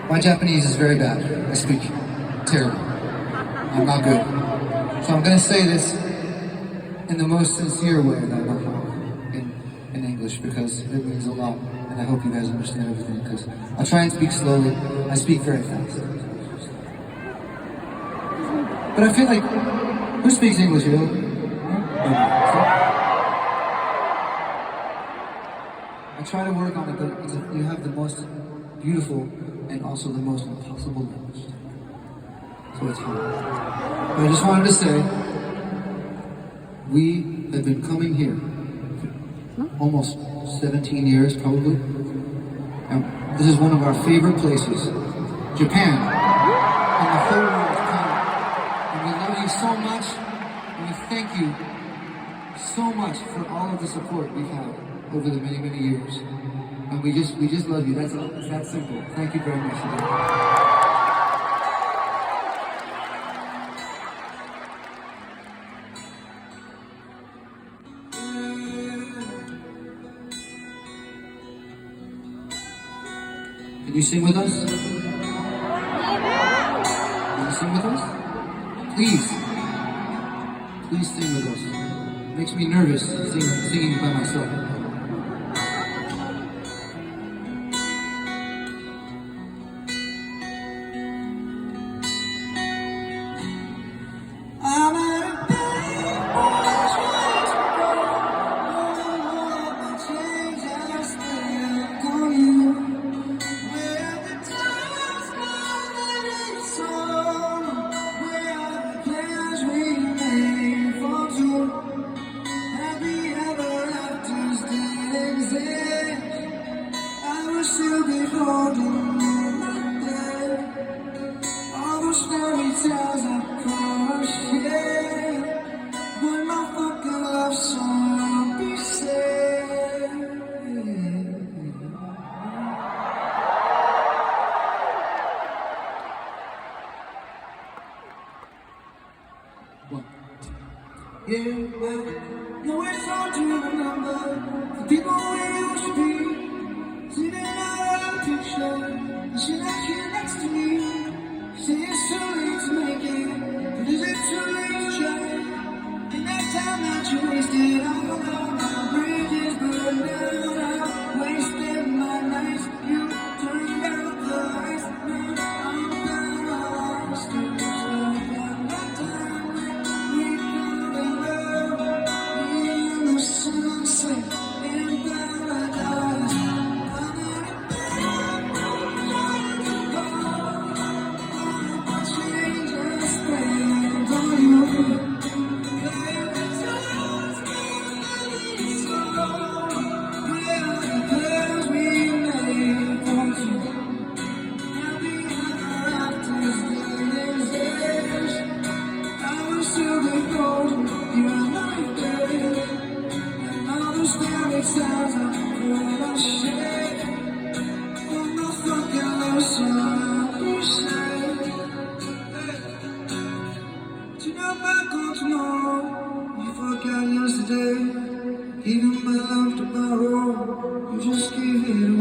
My Japanese is very bad. I speak terrible. I'm not good. So I'm gonna say this in the most sincere way that I know how in English, because it means a lot, and I hope you guys understand everything, because I'll try and speak slowly. I speak very fast. But I feel like, who speaks English, you know? I try to work on it, but you have the most beautiful and also the most impossible language. So it's hard. But I just wanted to say, we have been coming here for almost 17 years, probably. And this is one of our favorite places, Japan. And the whole world is coming. And we love you so much, and we thank you so much for all of the support we've had over the many, many years. And we just love you. That's all. It's that simple. Thank you very much again. Can you sing with us? Can you sing with us? Please. Please sing with us. It makes me nervous singing by myself. Yeah, well, no, it's hard to remember the people where you should be. Sitting out of picture, and she's not here next to me. Say it's too late to make it, but is it too late to try? In that time that you wasted, all our bridges burned down. I wasted my nights, you turned out the lights. Now I'm paralyzed, still stuck on that time when we fell in love in the sunset in paradise. Sounds of what I share, and the fucking love song you say. But you know back on tomorrow, you forgot yesterday. Even my love tomorrow, you just gave it away.